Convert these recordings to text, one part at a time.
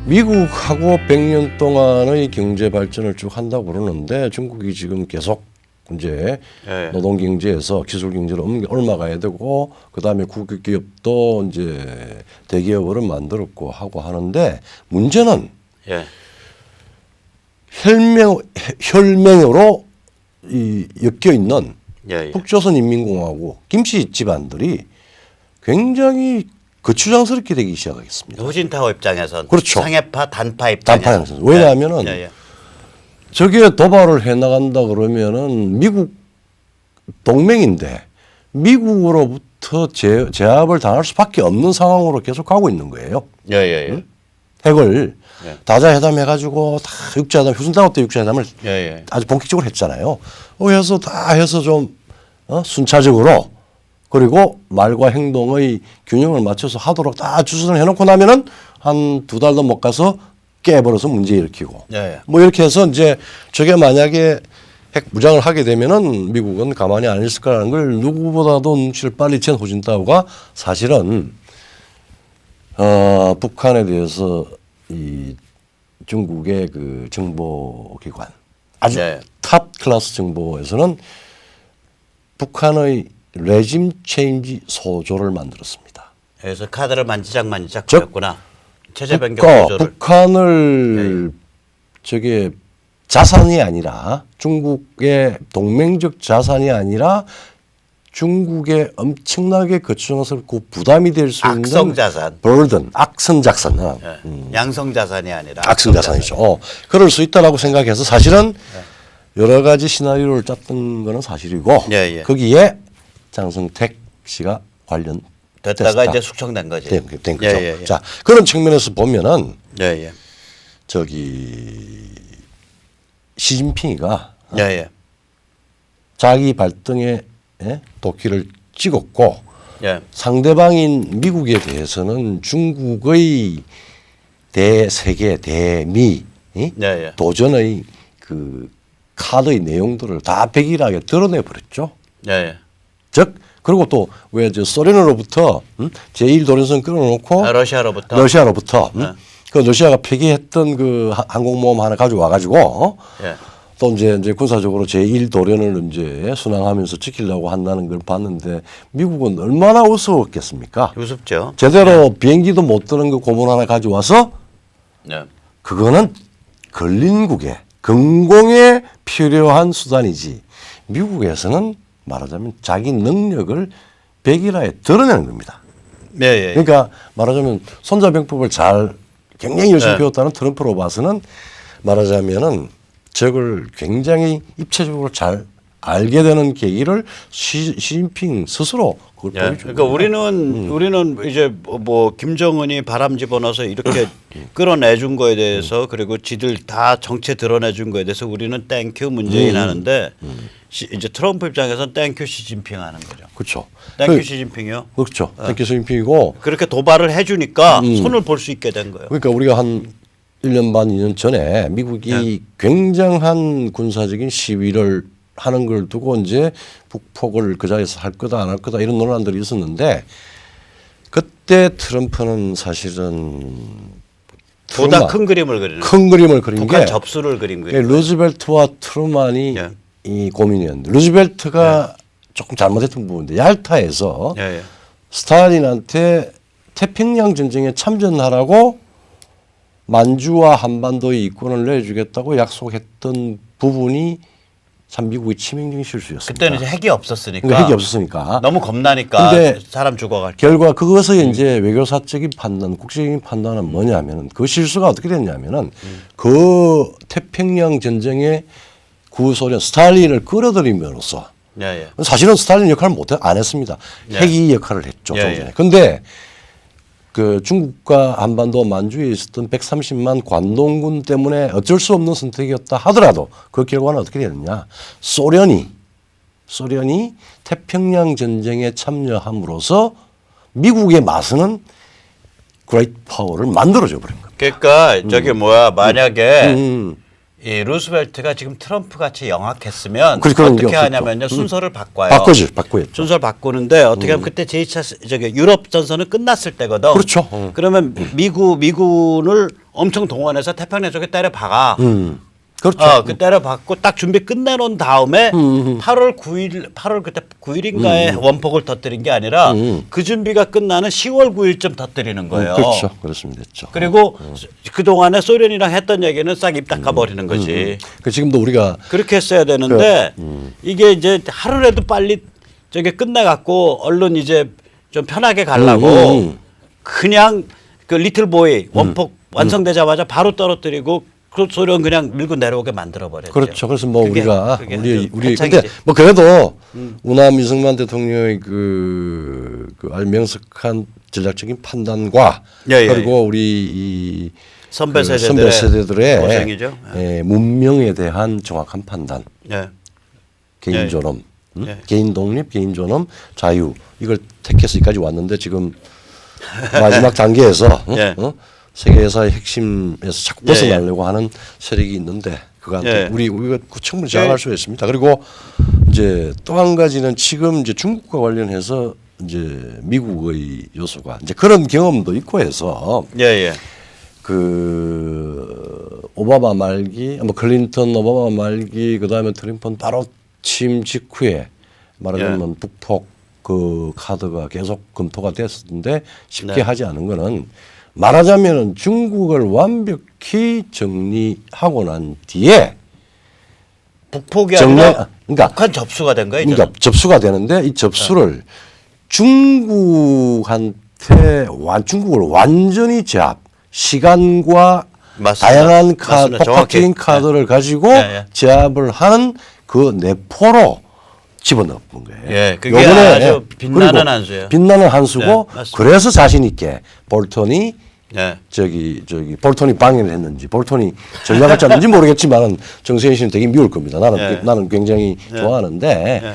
미국하고 100년 동안의 경제 발전을 쭉 한다고 그러는데 중국이 지금 계속 이제 노동 경제에서 기술 경제로 옮아가야 되고 그다음에 국유 기업도 이제 대기업으로 만들었고 하고 하는데 문제는 혈맹으로 엮여 있는 북조선 인민공화국 김씨 집안들이 굉장히 거추장스럽게 되기 시작하겠습니다. 후진타오 입장에선 그렇죠. 상해파 단파 입장에선 왜냐하면은 저게 도발을 해나간다 그러면은 미국 동맹인데 미국으로부터 제압을 당할 수밖에 없는 상황으로 계속 가고 있는 거예요. 응? 핵을 다자회담 해가지고 다 육자회담 후진타오 때 육자회담을 아주 본격적으로 했잖아요. 그래서 다 해서 좀 순차적으로 그리고 말과 행동의 균형을 맞춰서 하도록 다 주선을 해놓고 나면은 한 2달도 못 가서 깨버려서 문제 일으키고 뭐 이렇게 해서 이제 저게 만약에 핵 무장을 하게 되면은 미국은 가만히 안 있을 거라는 걸 누구보다도 눈치를 빨리 챈 후진타오가 사실은 북한에 대해서 이 중국의 그 정보기관 아주 탑 클래스 정보에서는 북한의 레짐 체인지 소조를 만들었습니다. 그래서 카드를 만지작 부렸구나. 체제 변경 소조를. 북한을 저게 자산이 아니라 중국의 동맹적 자산이 아니라 중국의 엄청나게 거추장스럽고 부담이 될 수 있는 악성자산, burden, 악성자산, 양성자산이 아니라 악성자산이죠. 그럴 수 있다라고 생각해서 사실은 여러 가지 시나리오를 짰던 거는 사실이고 거기에 장성택 씨가 됐다가 이제 숙청된 거지. 된 거죠. 자 그런 측면에서 보면은 저기 시진핑이가 자기 발등에 도끼를 찍었고 상대방인 미국에 대해서는 중국의 대세계 대미 도전의 그 카드의 내용들을 다 백일하게 드러내 버렸죠. 즉 그리고 또 왜 저 소련으로부터 제1도련선 끌어놓고 러시아로부터 그 러시아가 폐기했던 그 항공모함 하나 가져와 가지고 또 이제 군사적으로 제1도련을 이제 순항하면서 지키려고 한다는 걸 봤는데 미국은 얼마나 우스웠겠습니까? 우습죠. 제대로 비행기도 못 드는 그 고문 하나 가져와서 그거는 걸린국에 건공에 필요한 수단이지 미국에서는 말하자면 자기 능력을 백일하에 드러내는 겁니다. 그러니까 말하자면 손자병법을 잘 굉장히 열심히 배웠다는 트럼프로 봐서는 말하자면은 적을 굉장히 입체적으로 잘 알게 되는 계기를 시진핑 스스로 그걸 보여주고. 그러니까 우리는 이제 뭐 김정은이 바람 집어넣어서 이렇게 끌어내준 거에 대해서 그리고 지들 다 정체 드러내준 거에 대해서 우리는 땡큐 문재인 하는데 이제 트럼프 입장에서는 땡큐 시진핑 하는 거죠. 그렇죠. 땡큐 시진핑이요. 그렇죠. 땡큐 시진핑이고 그렇게 도발을 해주니까 손을 볼 수 있게 된 거예요. 그러니까 우리가 한 1년 반, 2년 전에 미국이 굉장한 군사적인 시위를 하는 걸 두고 이제 북폭을 그 자리에서 할 거다 안 할 거다 이런 논란들이 있었는데 그때 트럼프는 사실은 보다 큰 그림을 그린 게 접수를 그린 거예요. 루즈벨트와 트루만이 이 고민이었는데 루즈벨트가 조금 잘못했던 부분인데 얄타에서 스탈린한테 태평양 전쟁에 참전하라고 만주와 한반도의 이권을 내주겠다고 약속했던 부분이 참 미국의 치명적인 실수였습니다. 그때는 이제 핵이 없었으니까. 그러니까 핵이 없었으니까. 너무 겁나니까 근데 사람 죽어갈 결과 그것의 이제 외교사적인 판단, 국제적인 판단은 뭐냐면은 그 실수가 어떻게 됐냐면은 그 태평양 전쟁에 구소련 스탈린을 끌어들임으로써 사실은 스탈린 역할을 안 했습니다. 핵이 역할을 했죠. 그런데 그 중국과 한반도 만주에 있었던 130만 관동군 때문에 어쩔 수 없는 선택이었다 하더라도 그 결과는 어떻게 되느냐. 소련이 태평양 전쟁에 참여함으로써 미국의 맞서는 그레이트 파워를 만들어줘 버린 겁니다. 그러니까 저기 뭐야 만약에 이 루스벨트가 지금 트럼프 같이 영악했으면 그런 게 어떻게 없었죠. 하냐면요. 순서를 바꿔요. 바꾸었죠. 순서를 바꾸는데 어떻게 하면 그때 제2차 저기 유럽 전선은 끝났을 때거든. 그렇죠. 그러면 미군을 엄청 동원해서 태평양 쪽에 때려 박아. 그렇죠. 그 때려 박고 딱 준비 끝내놓은 다음에 8월 9일 그때 9일인가에 원폭을 터뜨린 게 아니라 그 준비가 끝나는 10월 9일쯤 터뜨리는 거예요. 그렇죠. 그렇습니 됐죠. 그리고 그 동안에 소련이랑 했던 얘기는 싹 입 닦아 버리는 거지. 그 지금도 우리가 그렇게 했어야 되는데 이게 이제 하루라도 빨리 저게 끝내갖고 얼른 이제 좀 편하게 가려고 그냥 그 리틀 보이 원폭 완성되자마자 바로 떨어뜨리고 그 소련 그냥 밀고 내려오게 만들어 버렸죠. 그렇죠. 그래서 뭐 우리가 우리 패착이지. 근데 뭐 그래도 우남 이승만 대통령의 그 명석한 전략적인 판단과 예, 예, 그리고 우리 이 선배 그 세대들의 세대들의 고생이죠. 문명에 대한 정확한 판단, 예. 개인 예. 존엄, 예. 개인 독립, 개인 존엄, 자유 이걸 택해서 여기까지 왔는데 지금 마지막 단계에서 예. 세계사의 핵심에서 자꾸 예, 벗어나려고 하는 세력이 있는데 그거한테 예. 우리가 충분히 제한할 수 있습니다. 그리고 이제 또 한 가지는 지금 이제 중국과 관련해서 이제 미국의 요소가 이제 그런 경험도 있고 해서 예, 예. 그 오바마 말기, 뭐 클린턴 오바마 말기, 그 다음에 트럼프는 바로 취임 직후에 말하자면 북폭 그 카드가 계속 검토가 됐었는데 쉽게 네. 하지 않은 거는 말하자면은 중국을 완벽히 정리하고 난 뒤에 북폭이 정례- 아니라 그러니까- 북한 접수가 된 거예요. 그러니까 접수가 되는데 이 접수를 중국을 완전히 제압, 시간과 맞습니다. 다양한 맞습니다. 폭발적인 정확히. 카드를 가지고 예. 제압을 하는 그 내포로 집어넣은 거예요. 예, 그게 요번에 아주 빛나는 그리고 한수예요. 빛나는 한수고 네, 맞습니다. 그래서 자신 있게 볼턴이 예. 저기 볼턴이 방해를 했는지 볼턴이 전략을 짰는지 모르겠지만은 정세현 씨는 되게 미울 겁니다. 나는 굉장히 좋아하는데 예.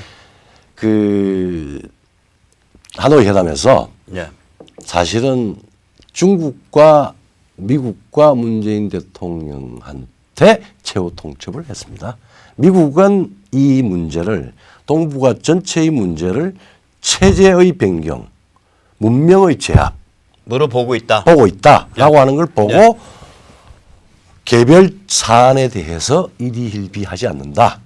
그 하노이 회담에서 예. 사실은 중국과 미국과 문재인 대통령한테 최후 통첩을 했습니다. 미국은 이 문제를 동북아 전체의 문제를 체제의 변경, 문명의 제압 물어보고 있다. 보고 있다라고 하는 걸 보고 예. 개별 사안에 대해서 이리힐비하지 않는다.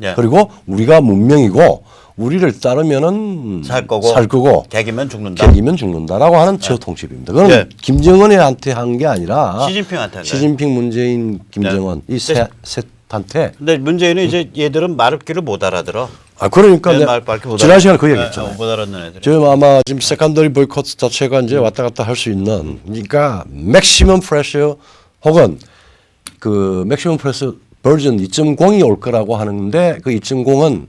예. 그리고 우리가 문명이고 우리를 따르면은 살 거고 개기면 죽는다. 개기면 죽는다라고 하는 최후 통첩입니다. 그건 예. 김정은한테 한 게 아니라 시진핑한테 한 거예요. 시진핑, 문재인, 김정은 이 셋한테. 근데 문제는 이제 얘들은 말귀를 못 알아들어. 그러니까 말밖에 못 지난 알아. 시간에 그 얘기했잖아요. 못 알아듣는 애들. 지금 아마 지금 세컨더리 보이콧 자체가 이제 왔다 갔다 할 수 있는 그러니까 맥시멈 프레셔 혹은 그 맥시멈 프레셔 버전 2.0이 올 거라고 하는데 그 2.0은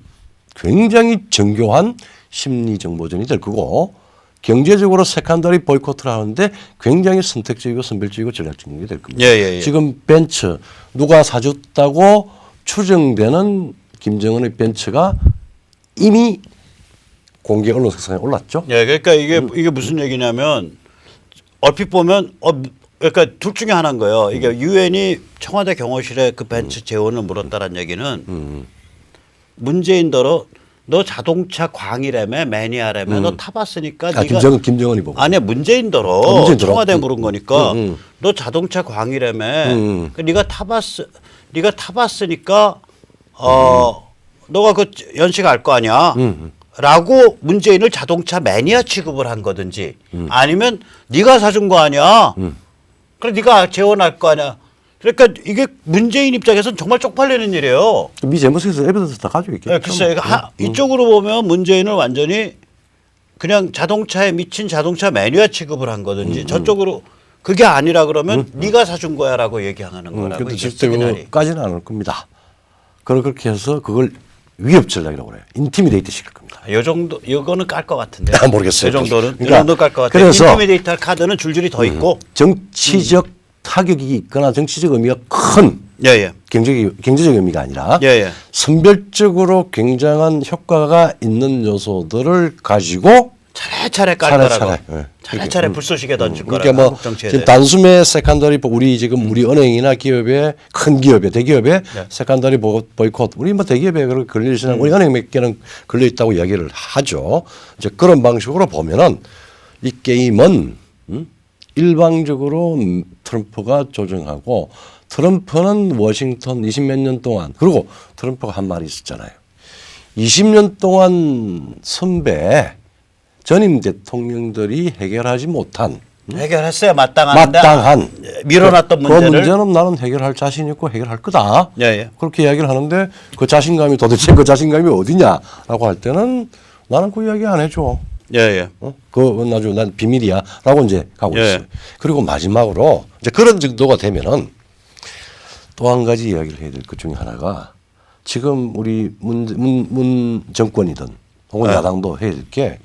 굉장히 정교한 심리 정보전이 될 거고 경제적으로 세컨더리 보이콧을 하는데 굉장히 선택적이고 선별적이고 전략적인 게 될 겁니다. 예. 지금 벤츠 누가 사줬다고 추정되는 김정은의 벤츠가 이미 공개 언론사상에 올랐죠. 예, 그러니까 이게 무슨 얘기냐면 얼핏 보면 그러니까 둘 중에 하나인 거예요. 이게 유엔이 청와대 경호실에 그 벤츠 재원을 물었다는 얘기는 문재인더러 너 자동차 광이라며 매니아라며 너 타봤으니까 네가 김정은이 보고. 아니 문재인더러 문재인더러. 청와대 물은 거니까 너 자동차 광이라며 그 네가 타봤으니까 너가 그 연식 알 거 아니야. 라고 문재인을 자동차 매니아 취급을 한 거든지 아니면 네가 사준 거 아니야. 그래 네가 재원할 거 아니야. 그러니까 이게 문재인 입장에서는 정말 쪽팔리는 일이에요. 미 재무처에서 에비던스 다 가지고 있겠죠. 네, 글쎄요. 이쪽으로 보면 문재인을 완전히 그냥 자동차에 미친 자동차 매니아 취급을 한 거든지 저쪽으로 그게 아니라 그러면 네가 사준 거야라고 얘기하는 거라고. 근데 이게 실제 세미나리. 그거까지는 안 올 겁니다. 그렇게 해서 그걸 위협 전략이라고 그래요. 인티미데이트 시킬 겁니다. 요 정도 이거는 깔 것 같은데. 모르겠어요. 이 정도는 그러니까 이 정도 깔 것 같아요. 그래서 인티미데이터 카드는 줄줄이 더 있고. 정치적 타격이 있거나 정치적 의미가 큰 예예. 경제적 의미가 아니라 예예. 선별적으로 굉장한 효과가 있는 요소들을 가지고 차례차례 깔더라고. 차례차례, 차례차례 불쏘시개 던질 거라고. 그러니까 뭐 한국 정치에 지금 대해. 단숨에 세컨더리 우리 지금 우리 은행이나 기업의 큰 기업에 대기업에 세컨더리 보이콧 우리 뭐 대기업에 그런 걸릴 시는 우리 은행 몇 개는 걸려 있다고 이야기를 하죠. 이제 그런 방식으로 보면은 이 게임은 일방적으로 트럼프가 조정하고 트럼프는 워싱턴 20몇 년 동안 그리고 트럼프가 한 말이 있었잖아요. 20년 동안 선배 전임 대통령들이 해결하지 못한 해결했어야 마땅한데 마땅한 밀어놨던 그 문제를 문제는 나는 해결할 자신 있고 해결할 거다. 예, 예. 그렇게 이야기를 하는데 그 자신감이 도대체 그 자신감이 어디냐라고 할 때는 나는 그 이야기 안 해줘. 예, 예. 그건 나중에 난 비밀이야라고 이제 가고 예. 있어요. 그리고 마지막으로 이제 그런 정도가 되면은 또 한 가지 이야기를 해야 될 것 중에 하나가 지금 우리 문 정권이든 혹은 네. 야당도 해야 될 게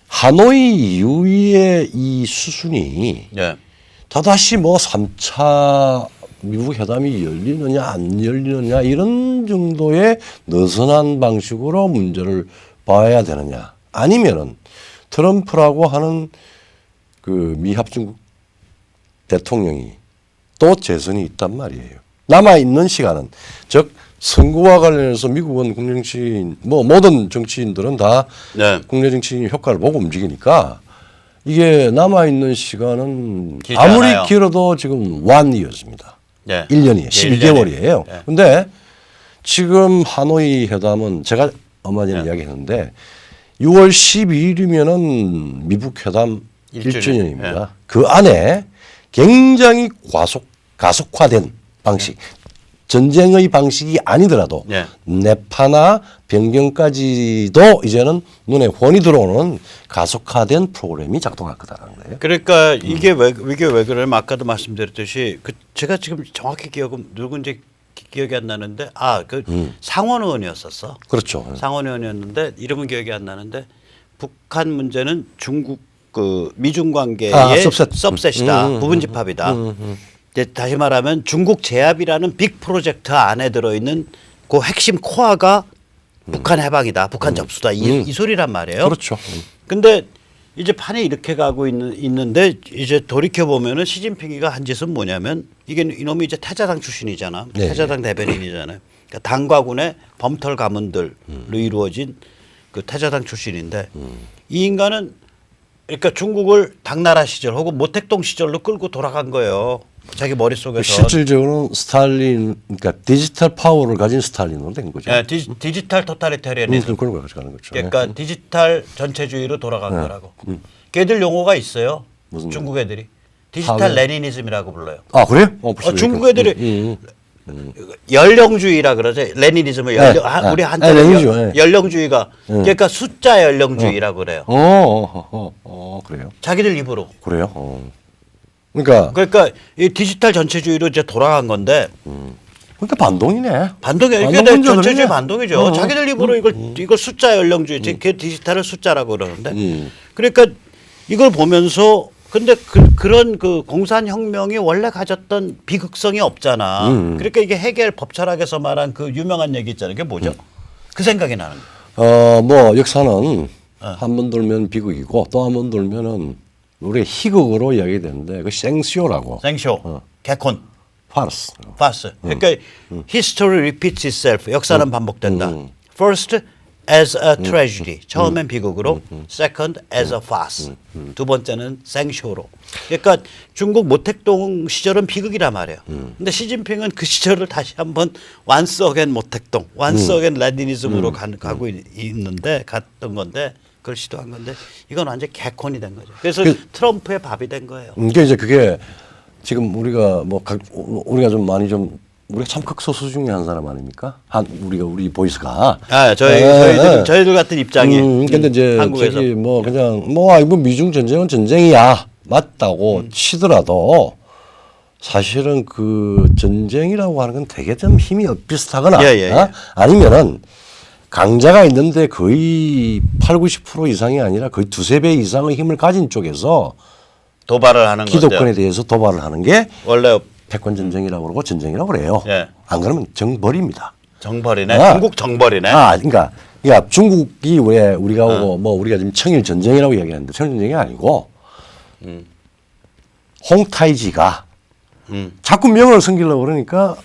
하노이 이후의 이 수순이 예. 다다시 뭐 3차 미국 회담이 열리느냐 안 열리느냐 이런 정도의 느슨한 방식으로 문제를 봐야 되느냐 아니면은 트럼프라고 하는 그 미합중국 대통령이 또 재선이 있단 말이에요. 남아 있는 시간은 즉 선거와 관련해서 미국은 국내 정치인 뭐 모든 정치인들은 다 네. 국내 정치인 효과를 보고 움직이니까 이게 남아 있는 시간은 길지 아무리 않아요. 길어도 지금 1이었습니다. 예. 1년이에요. 예, 12개월이에요. 예. 근데 지금 하노이 회담은 제가 얼마 전에 이야기했는데 6월 12일이면은 미국 회담 1주년. 1주년입니다. 예. 그 안에 굉장히 가속화된 방식, 전쟁의 방식이 아니더라도 예. 내파나 변경까지도 이제는 눈에 훤히 들어오는 가속화된 프로그램이 작동할 거다라는 거예요. 그러니까 이게 왜 그러냐면 아까도 말씀드렸듯이 그 제가 지금 정확히 기억은 누군지 기억이 안 나는데 그 상원 의원이었었어. 그렇죠. 상원 의원이었는데 이름은 기억이 안 나는데 북한 문제는 중국 그 미중 관계의 서브셋이다. 부분 집합이다. 이제 다시 말하면 중국 제압이라는 빅 프로젝트 안에 들어있는 그 핵심 코어가 북한 해방이다. 북한 접수다. 이 소리란 말이에요. 그렇죠. 근데 이제 판이 이렇게 가고 있는데 이제 돌이켜 보면은 시진핑이가 한 짓은 뭐냐면 이게 이놈이 이제 타자당 출신이잖아. 네. 타자당 대변인이잖아요. 그러니까 당과군의 범털 가문들로 이루어진 그 타자당 출신인데 이 인간은 그러니까 중국을 당나라 시절 혹은 모택동 시절로 끌고 돌아간 거예요. 자기 머릿속에서. 실질적으로는 스탈린, 그러니까 디지털 파워를 가진 스탈린으로 된 거죠. 예, 디지털 토탈리테리아니즘. 그런 거 가져가는 거죠. 그러니까 디지털 전체주의로 돌아간 거라고. 걔들 용어가 있어요. 무슨 중국 애들이. 디지털 레니니즘이라고 불러요. 아 그래요? 중국 애들이 연령주의라 그러죠. 레니니즘을 우리 레니니즘, 한자로 연령주의가 그러니까 숫자 연령주의라고 그래요. 그래요. 자기들 입으로. 그래요. 그러니까 이 디지털 전체주의로 이제 돌아간 건데 반동이네. 반동이 이게 반동 전체주의 문제들이네. 반동이죠. 자기들 입으로 이걸 숫자 연령주의, 그 디지털을 숫자라고 그러는데 그러니까 이걸 보면서 근데 그런 그 공산혁명이 원래 가졌던 비극성이 없잖아. 그러니까 이게 헤겔 법철학에서 말한 그 유명한 얘기 있잖아요. 그게 뭐죠? 그 생각이 나는 거예요. 뭐 역사는 한 번 돌면 비극이고 또 한 번 돌면은 우리 희극으로 이야기되는데 그 생쇼라고. 생쇼, 개콘, 파르스. 파스. 그러니까 history repeats itself. 역사는 반복된다. First as a tragedy. 처음엔 비극으로. Second as a farce. 두 번째는 생쇼로. 그러니까 중국 모택동 시절은 비극이란 말이에요. 근데 시진핑은 그 시절을 다시 한번 once again 모택동, once again 레니니즘으로 가고 있는데 갔던 건데 그걸 시도한 건데 이건 완전 개콘이 된 거죠. 그래서 트럼프의 밥이 된 거예요. 그게 지금 우리가 우리가 좀 많이 좀 우리가 참 극소수 중에 한 사람 아닙니까? 우리 보이스가. 저희들 같은 입장이. 근데 이제 한국에서 저기 이거 미중 전쟁은 전쟁이야 맞다고 치더라도 사실은 그 전쟁이라고 하는 건 되게 좀 힘이 비슷하거나 아니면은 강자가 있는데 거의 80-90% 이상이 아니라 거의 두세 배 이상의 힘을 가진 쪽에서 도발을 하는 기득권에 건데요. 대해서 도발을 하는 게 원래 패권 전쟁이라고 그러고 전쟁이라고 그래요. 예. 안 그러면 정벌입니다. 정벌이네. 중국 정벌이네. 그러니까 그러니까 중국이 왜 우리가 뭐 우리가 지금 청일 전쟁이라고 이야기하는데 청일 전쟁이 아니고 홍타이지가 자꾸 명을 섬기려고 그러니까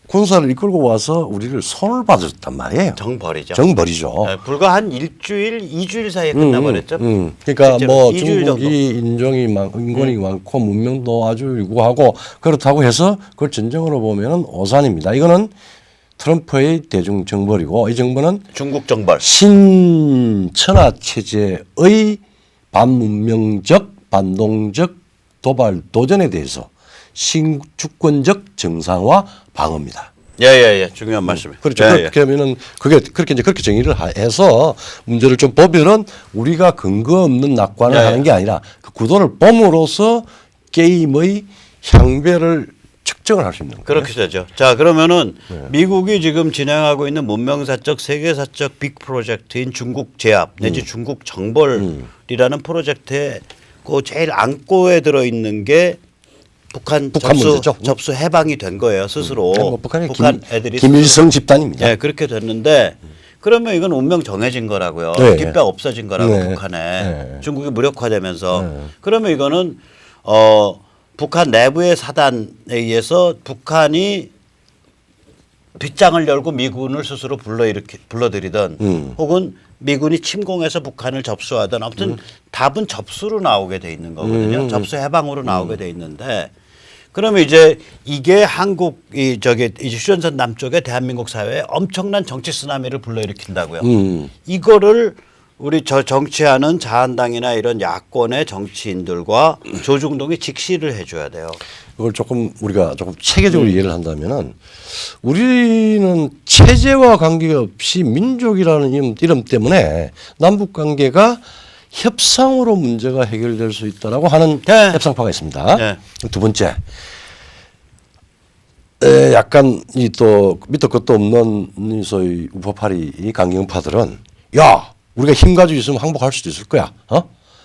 군사를 이끌고 와서 우리를 손을 봐줬단 말이에요. 정벌이죠. 정벌이죠. 네, 불과 한 일주일, 2주일 사이에 끝나버렸죠. 그러니까 실제로 뭐 2주일 정도. 중국이 인권이 많고 문명도 아주 유구하고 그렇다고 해서 그걸 전쟁으로 보면은 오산입니다. 이거는 트럼프의 대중 정벌이고 이 정부는 중국 정벌. 신천하 체제의 반문명적, 반동적 도발 도전에 대해서 신주권적 정상화 방어입니다. 예. 중요한 말씀이에요. 그렇죠. 예, 그렇게 하면은 그렇게 이제 그렇게 정의를 해서 문제를 좀 보면은 우리가 근거 없는 낙관을 예, 하는 게 아니라 그 구도를 봄으로써 게임의 향배를 측정을 할 수 있는 거예요. 그렇게 되죠. 자, 그러면은 미국이 지금 진행하고 있는 문명사적 세계사적 빅 프로젝트인 중국 제압 내지 중국 정벌이라는 프로젝트에 그 제일 안고에 들어 있는 게 북한 문제죠. 접수 해방이 된 거예요 스스로. 뭐 북한 애들이 김일성 집단입니다. 네, 그렇게 됐는데 그러면 이건 운명 정해진 거라고요. 네. 깃배 없어진 거라고 네. 북한에 네. 중국이 무력화되면서 그러면 이거는 북한 내부의 사단에 의해서 북한이 뒷장을 열고 미군을 스스로 불러들이든 혹은 미군이 침공해서 북한을 접수하든 아무튼 답은 접수로 나오게 돼 있는 거거든요. 접수 해방으로 나오게 돼 있는데 그러면 이제 이게 한국 이제 휴전선 남쪽에 대한민국 사회에 엄청난 정치 쓰나미를 불러일으킨다고요. 이거를 우리 정치하는 자한당이나 이런 야권의 정치인들과 조중동이 직시를 해줘야 돼요. 이걸 우리가 조금 체계적으로 이해를 한다면은 우리는 체제와 관계없이 민족이라는 이름 때문에 남북 관계가 협상으로 문제가 해결될 수 있다라고 하는 네. 협상파가 있습니다. 네. 두 번째, 약간 이 또 밑도 끝도 없는 이 소위 우파파리 이 강경파들은 야 우리가 힘 가지고 있으면 항복할 수도 있을 거야.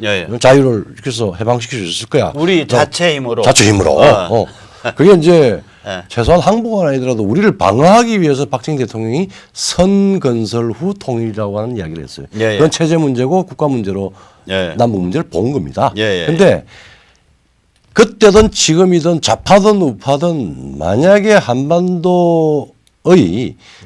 예. 자유를 이렇게 해서 해방시킬 수 있을 거야. 우리 자체 힘으로. 자체 힘으로. 그게 이제 네. 최소한 항복은 아니더라도 우리를 방어하기 위해서 박정희 대통령이 선건설 후 통일이라고 하는 이야기를 했어요. 예, 예. 그건 체제 문제고 국가 문제로 예. 남북 문제를 본 겁니다. 예. 그때든 지금이든 좌파든 우파든 만약에 한반도의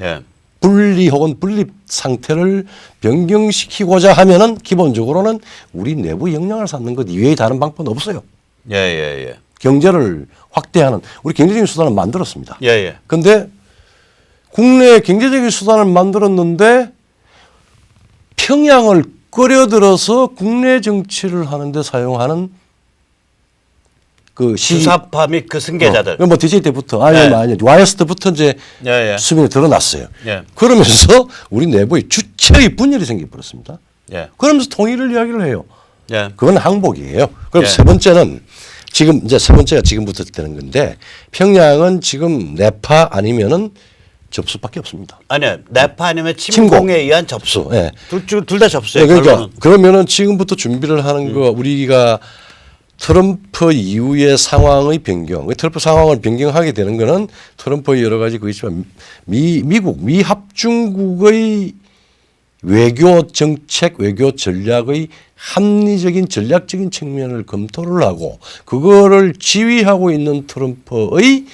예. 분리 혹은 분립 상태를 변경시키고자 하면은 기본적으로는 우리 내부 역량을 쌓는 것 이외에 다른 방법은 없어요. 예. 경제를 확대하는 우리 경제적인 수단을 만들었습니다. 예. 그런데 국내 경제적인 수단을 만들었는데 평양을 끌어들어서 국내 정치를 하는데 사용하는 그 주사파 및 그 승계자들. 뭐 DJ 때부터 아니 YS 때부터 이제 예. 수면에 드러났어요. 예. 그러면서 우리 내부에 주체의 분열이 생겨버렸습니다. 예. 그러면서 통일을 이야기를 해요. 예. 그건 항복이에요. 그럼 예. 세 번째는 지금 이제 세 번째가 지금부터 되는 건데 평양은 지금 내파 아니면은 접수밖에 없습니다. 아니요. 내파 아니면 침공에 의한 접수. 예. 둘 다 접수예요. 그러니까 결론은. 그러면은 지금부터 준비를 하는 거 우리가 트럼프 이후의 상황의 변경, 트럼프 상황을 변경하게 되는 거는 트럼프의 여러 가지 그 있지만 미 합중국의 외교 정책, 외교 전략의 합리적인 전략적인 측면을 검토를 하고 그거를 지휘하고 있는 트럼프의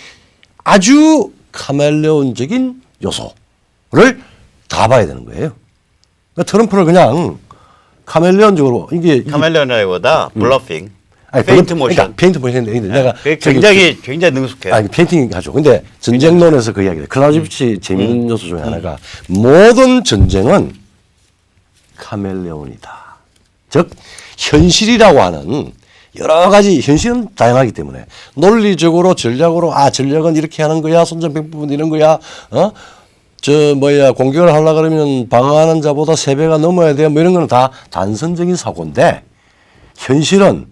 아주 카멜레온적인 요소를 다 봐야 되는 거예요. 그러니까 트럼프를 그냥 카멜레온적으로 이게 카멜레온이보다 블러핑, 아니, 페인트 모션. 그러니까 페인트 모션인데 내가 굉장히 능숙해요. 아니 페인팅 하죠. 근데 전쟁론에서 그 이야기를 클라우지비치 재미있는 요소 중에 하나가 모든 전쟁은 카멜레온이다. 즉 현실이라고 하는 여러 가지 현실은 다양하기 때문에 논리적으로 전략으로 전략은 이렇게 하는 거야. 손전등부분 이런 거야. 공격을 하려 그러면 방어하는 자보다 3배가 넘어야 돼. 뭐 이런 거는 다 단선적인 사고인데 현실은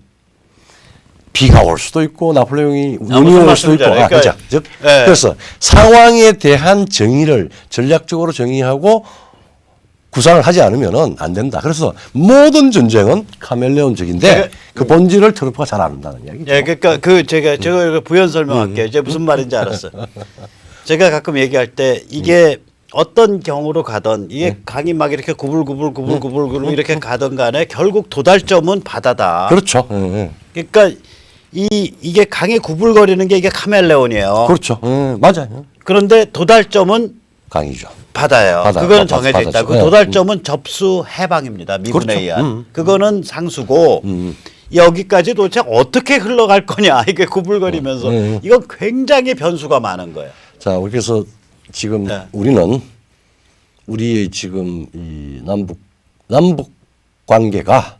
비가 올 수도 있고 나폴레옹이 운이 올 수도 있고 그러니까, 즉 그래서 상황에 대한 정의를 전략적으로 정의하고 구상을 하지 않으면은 안 된다. 그래서 모든 전쟁은 카멜레온적인데 그 본질을 트럼프가 잘 안다는 이야기죠. 예, 그러니까 제가 부연 설명할게요. 이제 무슨 말인지 알았어요. 제가 가끔 얘기할 때 이게 어떤 경우로 가던 이게 강이 막 이렇게 구불구불 이렇게 가던 간에 결국 도달점은 바다다. 그렇죠. 예. 그러니까 이게 강이 구불거리는 게 이게 카멜레온이에요. 그렇죠. 예. 맞아요. 그런데 도달점은 강이죠. 바다예요. 바다, 그거는 바다, 정해져 있다. 바다죠. 그 도달점은 접수 해방입니다. 미군에 그렇죠. 의한. 그거는 상수고 여기까지 도대체 어떻게 흘러갈 거냐. 이게 구불거리면서 이건 굉장히 변수가 많은 거예요. 자, 그래서 지금 네. 우리는 우리의 지금 이 남북 관계가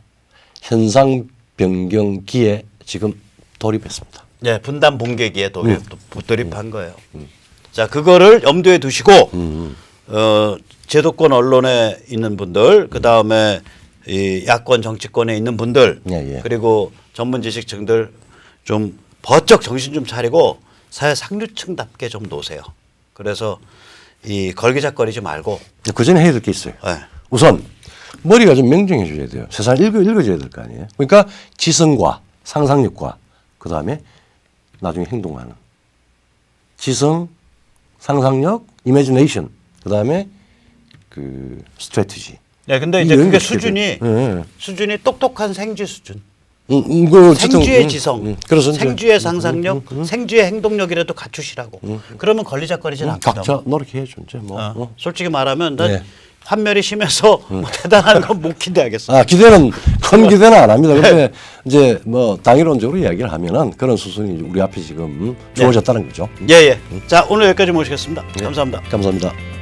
현상 변경기에 지금 돌입했습니다. 네, 분단 붕괴기에 돌입한 거예요. 자, 그거를 염두에 두시고 제도권 언론에 있는 분들, 그 다음에 이 야권 정치권에 있는 분들, 예, 예. 그리고 전문 지식층들 좀 버쩍 정신 좀 차리고 사회 상류층답게 좀 노세요. 그래서 이 걸기작거리지 말고. 그 전에 해야 될 게 있어요. 네. 우선 머리가 좀 명정해 줘야 돼요. 세상 읽어줘야 될 거 아니에요. 그러니까 지성과 상상력과 그 다음에 나중에 행동하는 지성, 상상력, 이미지네이션, 그 다음에 그 스트래티지. 네, 근데 이제 그게 수준이 똑똑한 생쥐 수준. 그 생쥐의 지성, 그래서 이제 생쥐의 상상력, 생쥐의 행동력이라도 갖추시라고. 그러면 걸리작거리지는 않거든. 각자 노력해야죠. 이제 뭐. 솔직히 말하면 난 네. 환멸이 심해서 뭐 대단한 건 못 기대하겠어. 큰 기대는 안 합니다. 근데 이제 뭐 당이론적으로 이야기를 하면은 그런 수순이 우리 앞에 지금 주어졌다는 거죠. 예. 자, 오늘 여기까지 모시겠습니다. 감사합니다. 감사합니다.